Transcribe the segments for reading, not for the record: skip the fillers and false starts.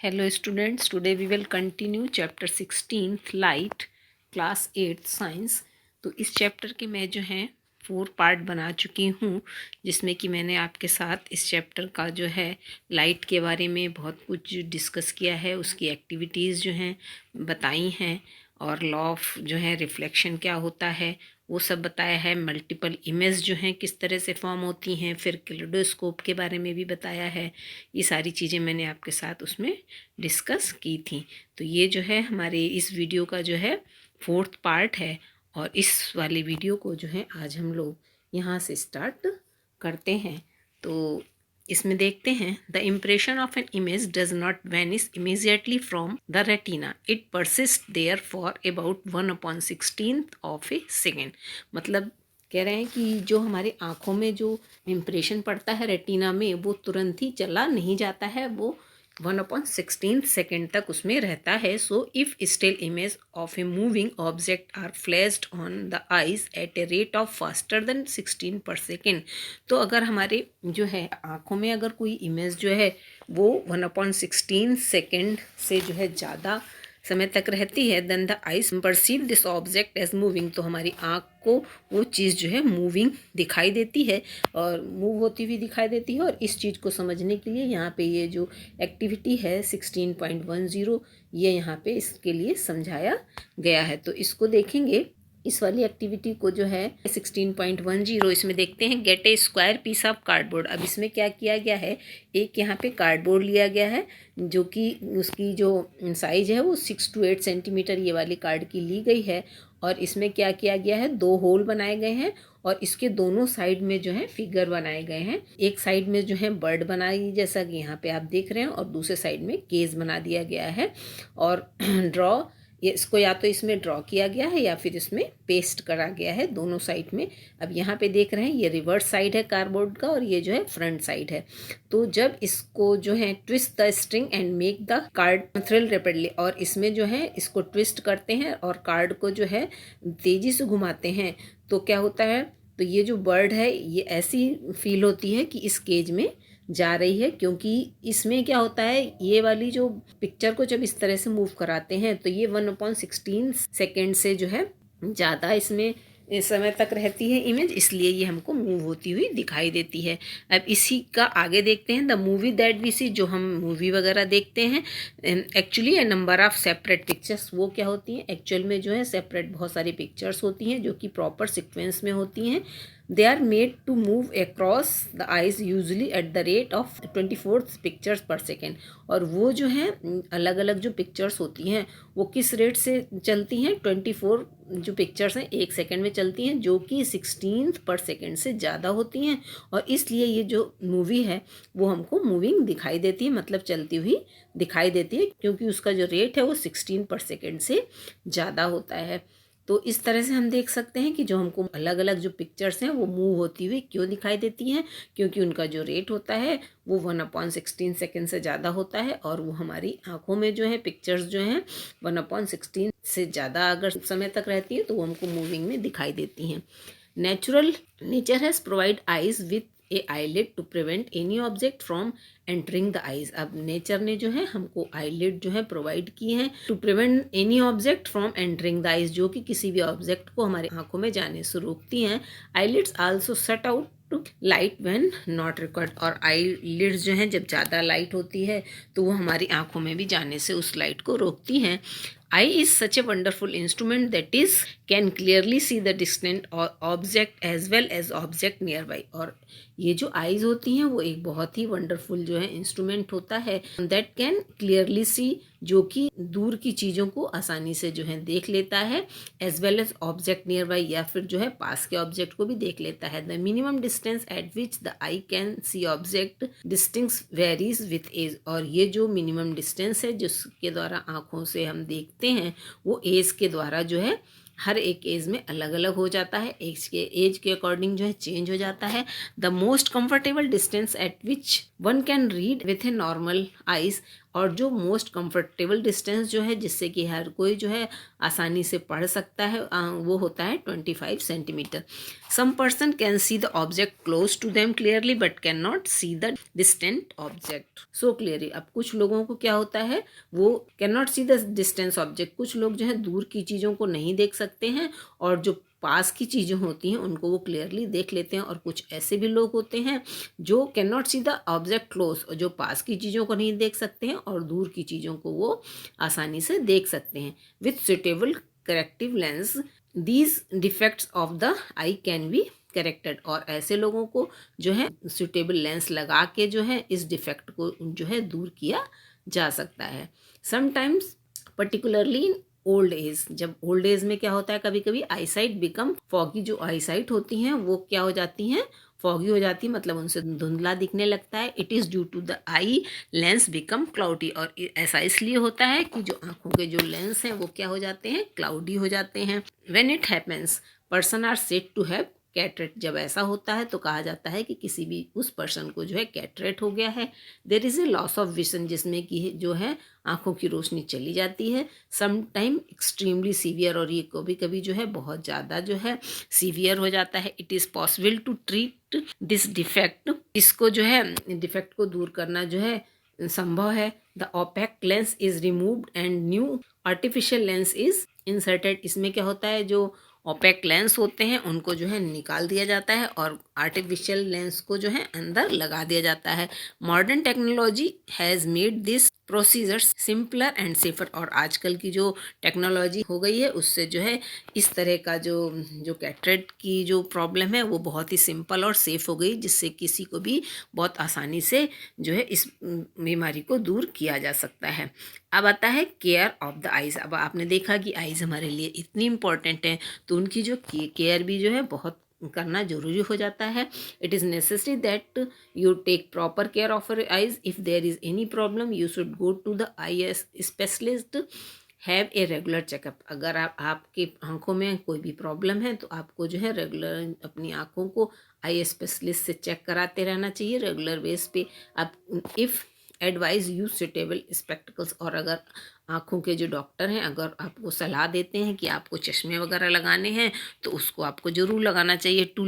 Hello students, today we will continue chapter 16th light class 8 science। तो इस chapter के मैं जो है 4 पार्ट बना चुकी हूँ, जिसमें कि मैंने आपके साथ इस चैप्टर का जो है लाइट के बारे में बहुत कुछ डिस्कस किया है, उसकी एक्टिविटीज़ जो हैं बताई हैं और लॉ ऑफ जो है रिफ्लेक्शन क्या होता है वो सब बताया है। मल्टीपल इमेज जो हैं किस तरह से फॉर्म होती हैं, फिर कैलेडोस्कोप के बारे में भी बताया है। ये सारी चीज़ें मैंने आपके साथ उसमें डिस्कस की थी। तो ये जो है हमारे इस वीडियो का जो है 4th पार्ट है और इस वाले वीडियो को जो है आज हम लोग यहाँ से स्टार्ट करते हैं। तो इसमें देखते हैं, the impression of an image does not vanish immediately from the retina, it persist there for about 1/16 of a second. मतलब कह रहे हैं कि जो हमारे आँखों में जो इम्प्रेशन पड़ता है रेटिना में, वो तुरंत ही चला नहीं जाता है, वो 1/16 सेकेंड तक उसमें रहता है। So if still image of a moving object are flashed on the eyes at a rate of faster than 16 per second, तो अगर हमारे जो है आँखों में अगर कोई इमेज जो है वो 1/16 सेकेंड से जो है ज़्यादा समय तक रहती है, then the eyes perceive this object as moving, तो हमारी आँख को वो चीज़ जो है मूविंग दिखाई देती है और मूव होती हुई दिखाई देती है। और इस चीज़ को समझने के लिए यहाँ पे ये जो एक्टिविटी है 16.10, ये यहाँ पे इसके लिए समझाया गया है। तो इसको देखेंगे, इस वाली एक्टिविटी को जो है 16.10, इसमें देखते हैं, get a square piece of cardboard. अब इसमें क्या किया गया है, एक यहाँ पे कार्डबोर्ड लिया गया है जो कि उसकी जो साइज है वो 6 to 8 सेंटीमीटर ये वाली कार्ड की ली गई है। और इसमें क्या किया गया है, 2 होल बनाए गए हैं और इसके दोनों साइड में जो है फिगर बनाए गए हैं। एक साइड में जो है बर्ड बनाई, जैसा कि यहाँ पे आप देख रहे हैं, और दूसरे साइड में केस बना दिया गया है। और ड्रॉ, ये इसको या तो इसमें ड्रॉ किया गया है या फिर इसमें पेस्ट करा गया है दोनों साइड में। अब यहाँ पे देख रहे हैं, ये रिवर्स साइड है कार्डबोर्ड का और ये जो है फ्रंट साइड है। तो जब इसको जो है twist the string and make the card thrill rapidly, और इसमें जो है इसको ट्विस्ट करते हैं और कार्ड को जो है तेज़ी से घुमाते हैं, तो क्या होता है, तो ये जो बर्ड है ये ऐसी फील होती है कि इस केज में जा रही है, क्योंकि इसमें क्या होता है, ये वाली जो पिक्चर को जब इस तरह से मूव कराते हैं तो ये 1/16 सेकेंड से जो है ज़्यादा इसमें इस समय तक रहती है इमेज, इसलिए ये हमको मूव होती हुई दिखाई देती है। अब इसी का आगे देखते हैं, द मूवी दैट वी सी, जो हम मूवी वगैरह देखते हैं, actually A number of separate pictures, वो क्या होती हैं, एक्चुअल में जो है सेपरेट बहुत सारी पिक्चर्स होती हैं जो कि प्रॉपर सिक्वेंस में होती हैं। They are made to move across the eyes usually at the rate of 24 pictures per second. और वो जो है अलग अलग जो पिक्चर्स होती हैं वो किस रेट से चलती हैं, 24 जो पिक्चर्स हैं 1 सेकेंड में चलती हैं, जो कि 16 पर सेकेंड से ज़्यादा होती हैं। और इसलिए ये जो मूवी है वो हमको मूविंग दिखाई देती है, मतलब चलती हुई दिखाई देती है, क्योंकि उसका जो रेट है वो 16 पर सेकेंड से ज़्यादा होता है। तो इस तरह से हम देख सकते हैं कि जो हमको अलग अलग जो पिक्चर्स हैं वो मूव होती हुई क्यों दिखाई देती हैं, क्योंकि उनका जो रेट होता है वो 1/16 सेकेंड से ज़्यादा होता है। और वो हमारी आँखों में जो है पिक्चर्स जो हैं 1/16 से ज़्यादा अगर समय तक रहती है तो वो हमको मूविंग में दिखाई देती हैं। Nature has provide eyes with a eyelid to prevent any object from entering the eyes. अब नेचर ने जो है हमको आईलिड जो है प्रोवाइड की है to prevent any object from entering the eyes, जो कि किसी भी ऑब्जेक्ट को हमारे आंखों में जाने से रोकती हैं। Eyelids also shut out light when not required, और आईलिड्स जो हैं जब ज़्यादा लाइट होती है तो वो हमारी आंखों में भी जाने से उस लाइट को रोकती हैं। Eye is such a wonderful instrument that is can clearly see the distant object as well as object nearby. और ये जो आईज होती हैं वो एक बहुत ही वंडरफुल जो है इंस्ट्रूमेंट होता है, दैट कैन क्लियरली सी, जो कि दूर की चीज़ों को आसानी से जो है देख लेता है, as well as object nearby, या फिर जो है पास के ऑब्जेक्ट को भी देख लेता है। The minimum distance at which the eye can see object distinctly varies with age, और ये जो मिनिमम डिस्टेंस है जिसके द्वारा आँखों से हम देखते हैं वो एज के द्वारा जो है हर एक एज में अलग अलग हो जाता है, एज के अकॉर्डिंग जो है चेंज हो जाता है। The most comfortable distance at which one can read with a normal eyes, और जो मोस्ट कंफर्टेबल डिस्टेंस जो है जिससे कि हर कोई जो है आसानी से पढ़ सकता है वो होता है 25 centimetre. Some person can see the object close to them clearly but can not see the distant object so clearly. अब कुछ लोगों को क्या होता है, वो can not see the distance object, कुछ लोग जो है दूर की चीज़ों को नहीं देख सकते हैं और जो पास की चीज़ें होती हैं उनको वो क्लियरली देख लेते हैं। और कुछ ऐसे भी लोग होते हैं जो can not see the object close, जो पास की चीज़ों को नहीं देख सकते हैं और दूर की चीज़ों को वो आसानी से देख सकते हैं। With suitable corrective lens these defects of the eye can be corrected. और ऐसे लोगों को जो है सुटेबल लेंस लगा के जो है इस डिफेक्ट को जो है दूर किया जा सकता है। Sometimes particularly in old age, जब ओल्ड एज में क्या होता है, कभी कभी आई साइट बिकम फॉगी, जो आई साइट होती हैं वो क्या हो जाती हैं, फॉगी हो जाती है, मतलब उनसे धुंधला दिखने लगता है। It is due to the eye lens become cloudy, और ऐसा इसलिए होता है कि जो आंखों के जो लेंस हैं वो क्या हो जाते हैं, क्लाउडी हो जाते हैं। When it happens person are said to have cataract, जब ऐसा होता है तो कहा जाता है कि किसी भी उस पर्सन को जो है कैटरेट हो गया है। There is a loss of vision, जिसमें कि जो है आंखों की रोशनी चली जाती है। सम टाइम एक्सट्रीमली सीवियर, और ये कभी कभी जो है बहुत ज़्यादा जो है सीवियर हो जाता है। It is possible to treat this defect, इसको जो है डिफेक्ट को दूर करना जो है संभव है। The OPEC lens is removed and new artificial lens is inserted. इसमें क्या होता है, जो ओपेक लेंस होते हैं उनको जो है निकाल दिया जाता है और आर्टिफिशियल लेंस को जो है अंदर लगा दिया जाता है। Modern technology has made this procedures simpler and safer, और आजकल की जो टेक्नोलॉजी हो गई है उससे जो है इस तरह का जो कैटरेट की जो प्रॉब्लम है वो बहुत ही सिंपल और सेफ़ हो गई, जिससे किसी को भी बहुत आसानी से जो है इस बीमारी को दूर किया जा सकता है। अब आता है केयर ऑफ द आइज़। अब आपने देखा कि आइज़ हमारे लिए इतनी इम्पॉर्टेंट है तो उनकी जो केयर भी जो है बहुत करना ज़रूरी हो जाता है। It is necessary that you take proper care of your eyes. If there is any problem you should go to the eye specialist, have a regular checkup. अगर आपके आंखों में कोई भी प्रॉब्लम है तो आपको जो है रेगुलर अपनी आंखों को आई स्पेशलिस्ट से चेक कराते रहना चाहिए रेगुलर बेस पे। अब if advise use suitable spectacles, और अगर आँखों के जो डॉक्टर हैं अगर आपको सलाह देते हैं कि आपको चश्मे वगैरह लगाने हैं तो उसको आपको ज़रूर लगाना चाहिए। टू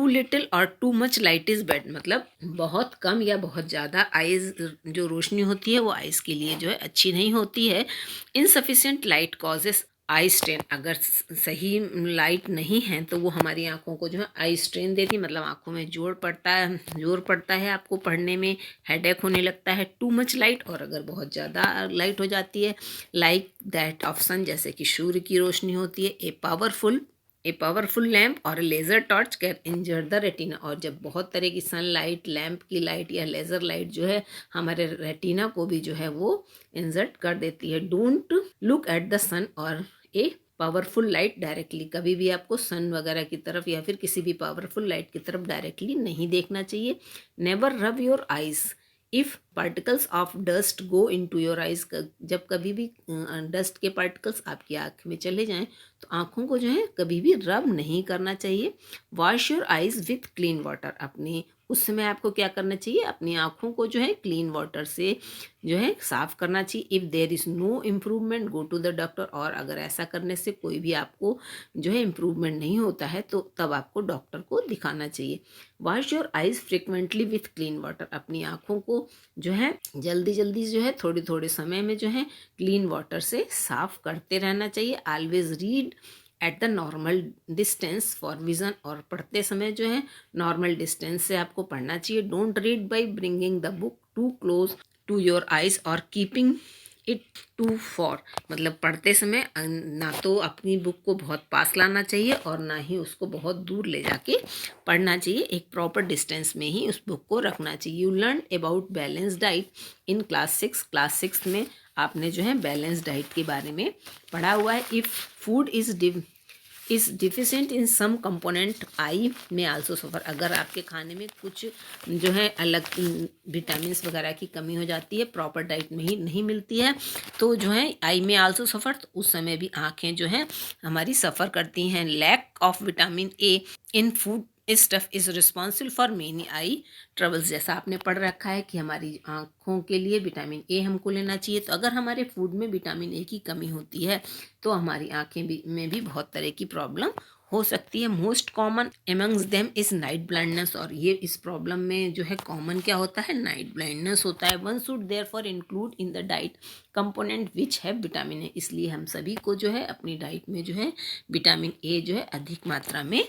लिटिल और too much light is bad, मतलब बहुत कम या बहुत ज़्यादा आइज़ जो रोशनी होती है वो आइज़ के लिए जो है अच्छी नहीं होती है। Insufficient light causes eye strain, अगर सही लाइट नहीं है तो वो हमारी आंखों को जो है आई स्ट्रेन देती है, मतलब आंखों में जोर पड़ता है आपको पढ़ने में, हेडेक होने लगता है। टू मच लाइट, और अगर बहुत ज़्यादा लाइट हो जाती है लाइक दैट ऑफ सन, जैसे कि सूर्य की रोशनी होती है। ए पावरफुल लैम्प और laser torch can injure the retina, और जब बहुत तरह की सनलाइट, लैम्प की लाइट या लेज़र लाइट जो है हमारे रेटिना को भी जो है वो इंजर्ट कर देती है। डोंट लुक एट द सन और ए पावरफुल लाइट डायरेक्टली, कभी भी आपको सन वगैरह की तरफ या फिर किसी भी पावरफुल लाइट की तरफ डायरेक्टली नहीं देखना चाहिए। Never rub your eyes if particles of dust go into your eyes, जब कभी भी डस्ट के पार्टिकल्स आपकी आँख में चले जाएं तो आँखों को जो है कभी भी रब नहीं करना चाहिए। Wash your eyes with clean water, अपने उस समय आपको क्या करना चाहिए, अपनी आँखों को जो है क्लीन वाटर से जो है साफ़ करना चाहिए। If there is no improvement go to the doctor, और अगर ऐसा करने से कोई भी आपको जो है इम्प्रूवमेंट नहीं होता है तो तब आपको डॉक्टर को दिखाना चाहिए। Wash your eyes frequently with clean water, अपनी आँखों को जो है जल्दी जल्दी जो है थोड़े थोड़े समय में जो है क्लीन वाटर से साफ़ करते रहना चाहिए। Always read at the normal distance for vision, और पढ़ते समय जो है नॉर्मल डिस्टेंस से आपको पढ़ना चाहिए। Don't read by bringing the book too close to your eyes और कीपिंग इट टू फॉर, मतलब पढ़ते समय ना तो अपनी बुक को बहुत पास लाना चाहिए और ना ही उसको बहुत दूर ले जाके पढ़ना चाहिए, एक प्रॉपर डिस्टेंस में ही उस बुक को रखना चाहिए। You learn about balance diet in class 6 में आपने जो है बैलेंस डाइट के बारे में पढ़ा हुआ है। If food is deficient in some component eye में आल्सो सफ़र, अगर आपके खाने में कुछ जो है अलग विटामिन्स वगैरह की कमी हो जाती है, प्रॉपर डाइट में ही नहीं मिलती है तो जो है आई में आल्सो सफ़र, तो उस समय भी आँखें जो हैं हमारी सफ़र करती हैं। Lack of vitamin A in food stuff is responsible for many eye troubles. जैसा आपने पढ़ रखा है कि हमारी आँखों के लिए विटामिन ए हमको लेना चाहिए। तो अगर हमारे फूड में विटामिन ए की कमी होती है तो हमारी आँखें भी में भी बहुत तरह की प्रॉब्लम हो सकती है। Most common amongst them is night blindness. और ये इस प्रॉब्लम में जो है कॉमन क्या होता है, नाइट ब्लाइंडनेस होता है। One should therefore include in the diet component विच है विटामिन ए। इसलिए हम सभी को जो है अपनी डाइट में जो है विटामिन ए जो है अधिक मात्रा में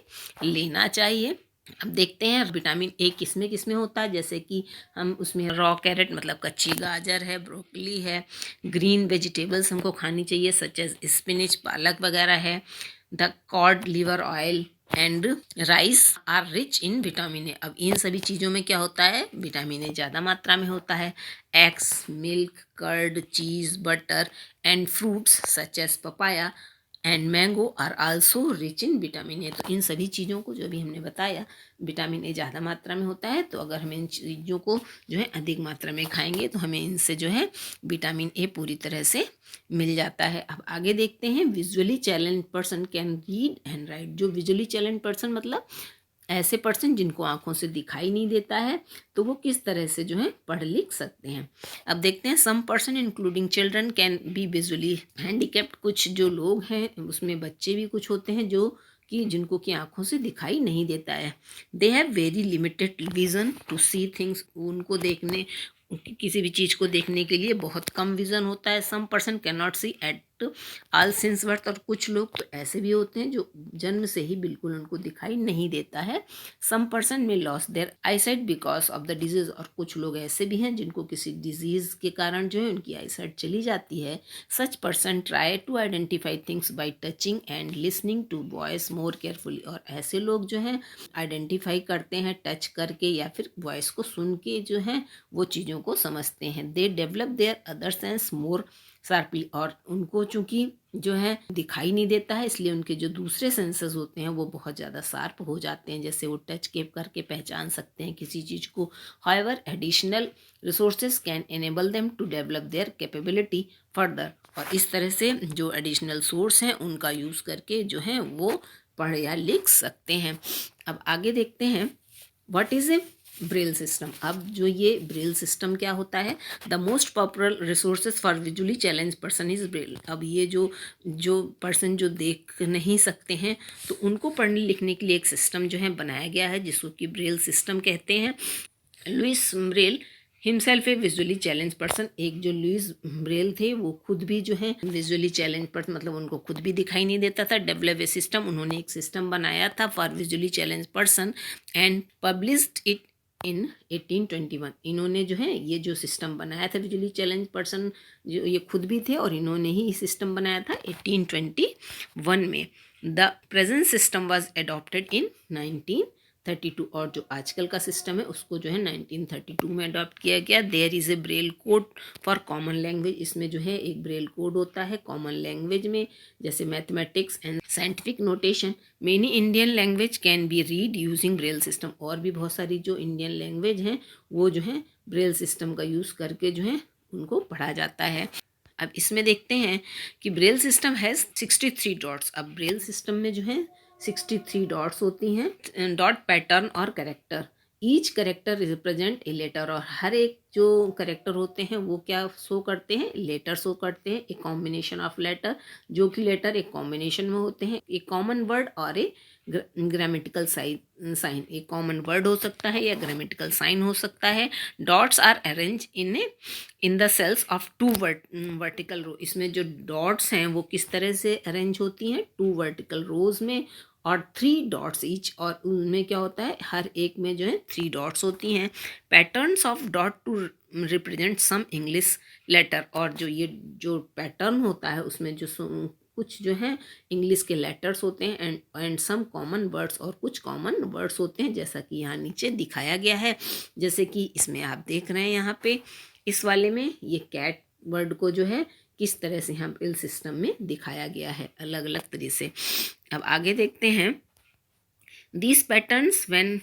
लेना चाहिए। अब देखते हैं विटामिन ए किसमें किसमें होता है। जैसे कि हम उसमें रॉ कैरेट मतलब कच्ची गाजर है, ब्रोकली है, ग्रीन वेजिटेबल्स हमको खानी चाहिए सच एज स्पिनिच, पालक वगैरह है। The cod liver oil and rice are rich in vitamin A. अब इन सभी चीज़ों में क्या होता है, विटामिन ए ज़्यादा मात्रा में होता है। Eggs, milk, curd, cheese, butter and fruits such as papaya and mango are also rich in vitamin A. तो इन सभी चीज़ों को जो भी हमने बताया विटामिन ए ज़्यादा मात्रा में होता है। तो अगर हम इन चीज़ों को जो है अधिक मात्रा में खाएंगे तो हमें इनसे जो है विटामिन ए पूरी तरह से मिल जाता है। अब आगे देखते हैं, visually challenge person can read and right. जो विजुअली चैलेंज पर्सन मतलब ऐसे पर्सन जिनको आंखों से दिखाई नहीं देता है तो वो किस तरह से जो है पढ़ लिख सकते हैं। अब देखते हैं, some person including children can be visually handicapped. कुछ जो लोग हैं उसमें बच्चे भी कुछ होते हैं जो कि जिनको की आंखों से दिखाई नहीं देता है। They have very limited vision to see things. उनको देखने किसी भी चीज़ को देखने के लिए बहुत कम विजन होता है। Some person can not see at all since birth. और कुछ लोग तो ऐसे भी होते हैं जो जन्म से ही बिल्कुल उनको दिखाई नहीं देता है। सम पर्सन में loss their eyesight because of the disease. और कुछ लोग ऐसे भी हैं जिनको किसी डिजीज के कारण जो है उनकी आईसाइट चली जाती है। Such person try to identify things by touching and listening to voice more carefully. और ऐसे लोग जो हैं आइडेंटिफाई करते हैं टच करके या फिर वॉइस को सुन के जो है वो चीज़ों को समझते हैं। They develop their other sense more sharply. और उनको चूंकि जो है दिखाई नहीं देता है इसलिए उनके जो दूसरे सेंसेस होते हैं वो बहुत ज़्यादा शार्प हो जाते हैं। जैसे वो टच के करके पहचान सकते हैं किसी चीज़ को। However additional resources can enable them to develop their capability further. और इस तरह से जो एडिशनल सोर्स हैं उनका यूज़ करके जो है वो पढ़ या लिख सकते हैं। अब आगे देखते हैं, what is a Braille system. अब जो ये ब्रेल सिस्टम क्या होता है, the most popular resources for visually challenge person is Braille. अब ये जो पर्सन जो देख नहीं सकते हैं तो उनको पढ़ने लिखने के लिए एक सिस्टम जो है बनाया गया है जिसको कि ब्रेल सिस्टम कहते हैं। Louis Braille himself a visually challenge person. एक जो लुइस ब्रेल थे वो खुद भी जो है विजुअली चैलेंज पर्सन मतलब उनको खुद भी दिखाई नहीं देता था। डेवलप ए सिस्टम, उन्होंने एक सिस्टम बनाया था for visually challenge person and published it in 1821। इन्होंने जो है ये जो सिस्टम बनाया था विजुअली चैलेंज पर्सन, जो ये खुद भी थे और इन्होंने ही सिस्टम बनाया था 1821 में। The present system was adopted इन 1932। और जो आजकल का सिस्टम है उसको जो है 1932 में अडॉप्ट किया गया। There is a Braille code for common language. इसमें जो है एक ब्रेल कोड होता है कॉमन लैंग्वेज में, जैसे mathematics and scientific notation. Many Indian language can be read using Braille system. और भी बहुत सारी जो इंडियन लैंग्वेज हैं वो जो है ब्रेल सिस्टम का यूज़ करके जो है उनको पढ़ा जाता है। अब इसमें देखते हैं कि ब्रेल सिस्टम हैज़ 63 डॉट्स। अब ब्रेल सिस्टम में जो है 63 डॉट्स होती हैं। डॉट पैटर्न और character, each character represent a letter. और हर एक जो करेक्टर होते हैं वो क्या शो करते हैं, लेटर शो करते हैं। एक कॉम्बिनेशन ऑफ लेटर, जो कि लेटर एक कॉम्बिनेशन में होते हैं। एक कॉमन वर्ड और एक ग्रामेटिकल साइन। एक कॉमन वर्ड हो सकता है या ग्रामेटिकल साइन हो सकता है। Dots are arrange in the cells of two vertical row. इसमें जो डॉट्स हैं वो किस तरह से अरेंज होती हैं, 2 वर्टिकल रोज में और 3 डॉट्स ईच। और उनमें क्या होता है, हर एक में जो है 3 डॉट्स होती हैं। Patterns of dot to represent some English letter. और जो ये जो पैटर्न होता है उसमें जो कुछ जो है इंग्लिश के लेटर्स होते हैं एंड सम कॉमन वर्ड्स। और कुछ कॉमन वर्ड्स होते हैं जैसा कि यहाँ नीचे दिखाया गया है। जैसे कि इसमें आप देख रहे हैं यहाँ पे इस वाले में ये कैट वर्ड को जो है किस तरह से यहाँ ब्रेल सिस्टम में दिखाया गया है अलग अलग तरीके से। अब आगे देखते हैं, these patterns when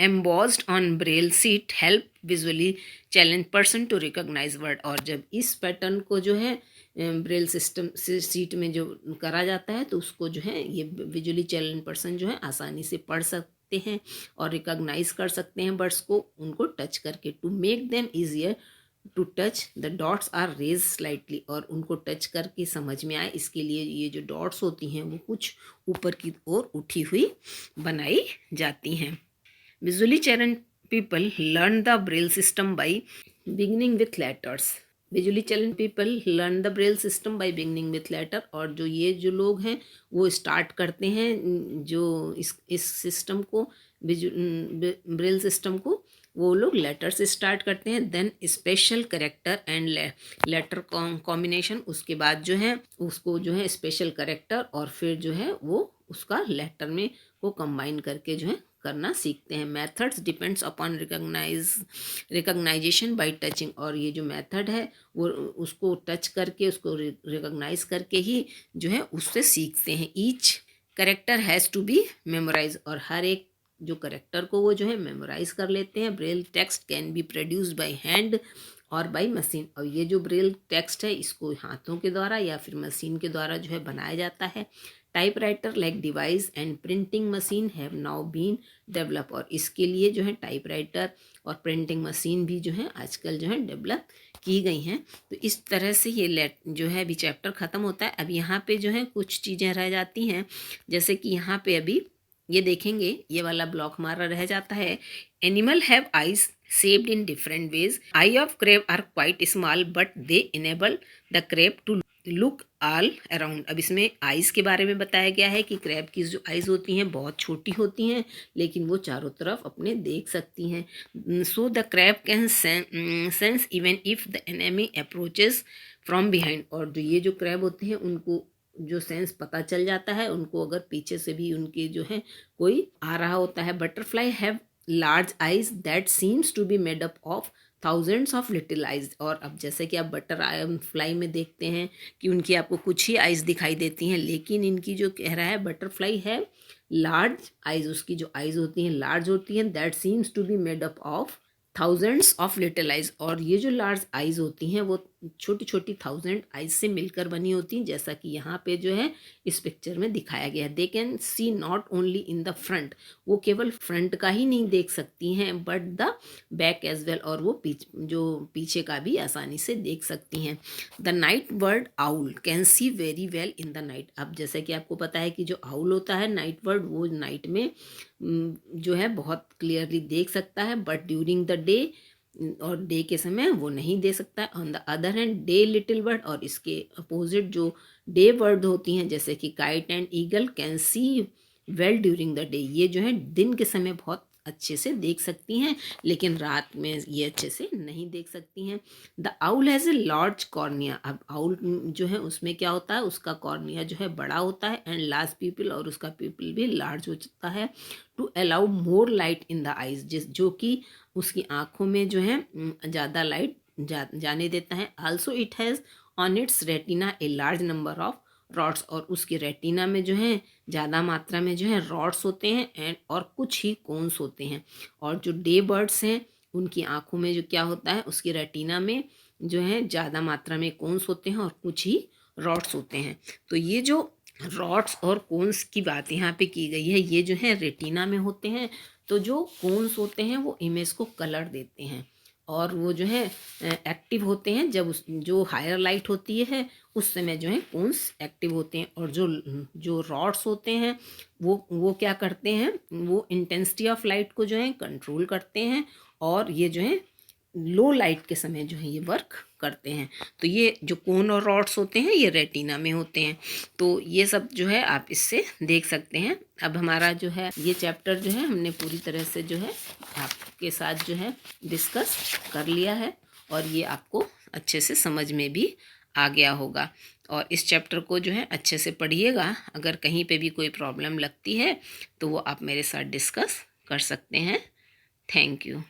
embossed on Braille sheet help visually challenge person to recognise word. और जब इस पैटर्न को जो है ब्रेल सिस्टम सीट में जो करा जाता है तो उसको जो है ये विजुअली चैलेंज पर्सन जो है आसानी से पढ़ सकते सकते हैं और रिकॉग्नाइज कर सकते हैं बर्ड्स को उनको टच करके। To make them easier to touch the dots are raised slightly, और उनको टच करके समझ में आए इसके लिए ये जो डॉट्स होती हैं वो कुछ ऊपर की ओर उठी हुई बनाई जाती हैं। Visually challenged people learn the Braille system by beginning with letters. Visually challenged people learn the Braille system by beginning with letter, और जो लोग हैं वो स्टार्ट करते हैं जो इस सिस्टम को, ब्रेल सिस्टम को, वो लोग लेटर से स्टार्ट करते हैं। Then special character and letter combination, उसके बाद जो है उसको जो है स्पेशल करेक्टर और फिर जो है वो उसका लेटर में को कंबाइन करके जो है करना सीखते हैं। Methods depends upon recognisation by touching, और ये जो मेथड है वो उसको टच करके उसको रिकॉग्नाइज करके ही जो है उससे सीखते हैं। Each character has to be memorise, और हर एक जो करेक्टर को वो जो है मेमोराइज कर लेते हैं। Braille text can be produced by hand और बाय मशीन, और ये जो ब्रेल टेक्स्ट है इसको हाथों के द्वारा या फिर मशीन के द्वारा जो है बनाया जाता है। Typewriter like device and printing machine have now been develop, और इसके लिए जो है टाइपराइटर और प्रिंटिंग मशीन भी जो है आजकल जो है डेवलप की गई हैं। तो इस तरह से ये जो है अभी चैप्टर ख़त्म होता है। अब यहाँ पे जो है कुछ चीज़ें रह जाती हैं, जैसे कि यहाँ पे अभी ये देखेंगे ये वाला ब्लॉक हमारा रह जाता है। Animal have eyes shaped in different ways. Eye of crab are quite small but they enable the crab to look all around. अब इसमें आइज़ के बारे में बताया गया है कि क्रैब की जो आइज़ होती हैं बहुत छोटी होती हैं लेकिन वो चारों तरफ अपने देख सकती हैं। So the crab can sense even if the enemy approaches from behind, और जो ये जो क्रैब होते हैं उनको जो सेंस पता चल जाता है उनको अगर पीछे से भी उनके जो है कोई आ रहा होता है। Butterfly have large eyes that seems to be made up of thousands of little eyes, और अब जैसे कि आप बटरफ्लाई में देखते हैं कि उनकी आपको कुछ ही आइज दिखाई देती हैं, लेकिन इनकी जो कह रहा है बटरफ्लाई है लार्ज आइज, उसकी जो आइज होती हैं लार्ज होती हैं। That seems to be made up of thousands of little eyes, और ये जो लार्ज आइज होती हैं वो छोटी छोटी 1000 आइज से मिलकर बनी होती हैं, जैसा कि यहाँ पे जो है इस पिक्चर में दिखाया गया है। They can see not only in the front, वो केवल फ्रंट का ही नहीं देख सकती हैं but the back as well, और वो पीछे का भी आसानी से देख सकती हैं। The night bird owl can see very well in the night. अब जैसे कि आपको पता है कि जो आउल होता है नाइट बर्ड वो नाइट में जो है बहुत क्लियरली देख सकता है, बट ड्यूरिंग द डे, और डे के समय वो नहीं दे सकता। On the other hand day little bird, और इसके अपोजिट जो डे बर्ड होती हैं जैसे कि kite and eagle can see well during the day, ये जो है दिन के समय बहुत अच्छे से देख सकती हैं लेकिन रात में ये अच्छे से नहीं देख सकती हैं। The owl has a large cornea. अब आउल जो है उसमें क्या होता है, उसका कॉर्निया जो है बड़ा होता है एंड लार्ज पीपल, और उसका पीपल भी लार्ज होता है। To allow more light in the eyes, जो कि उसकी आँखों में जो है ज़्यादा लाइट जाने देता है। Also it has on it's retina a large number of rods, और उसके रेटिना में जो है ज़्यादा मात्रा में जो है रॉड्स होते हैं एंड और कुछ ही कोन्स होते हैं। और जो डे बर्ड्स हैं उनकी आँखों में जो क्या होता है, उसकी रेटिना में जो है ज़्यादा मात्रा में कोन्स होते हैं और कुछ ही रॉड्स होते हैं। तो ये जो रॉड्स और कोन्स की बात यहाँ पे की गई है, ये जो है रेटिना में होते हैं। तो जो कोन्स होते हैं वो इमेज को कलर देते हैं, और वो जो है एक्टिव होते हैं जब जो हायर लाइट होती है उस समय जो है कोन्स एक्टिव होते हैं। और जो रॉड्स होते हैं वो क्या करते हैं, वो इंटेंसिटी ऑफ लाइट को जो है कंट्रोल करते हैं, और ये जो है लो लाइट के समय जो है ये वर्क करते हैं। तो ये जो कोन और रॉड्स होते हैं ये रेटिना में होते हैं। तो ये सब जो है आप इससे देख सकते हैं। अब हमारा जो है ये चैप्टर जो है हमने पूरी तरह से जो है आपके साथ जो है डिस्कस कर लिया है, और ये आपको अच्छे से समझ में भी आ गया होगा। और इस चैप्टर को जो है अच्छे से पढ़िएगा। अगर कहीं पे भी कोई प्रॉब्लम लगती है तो वो आप मेरे साथ डिस्कस कर सकते हैं। Thank you.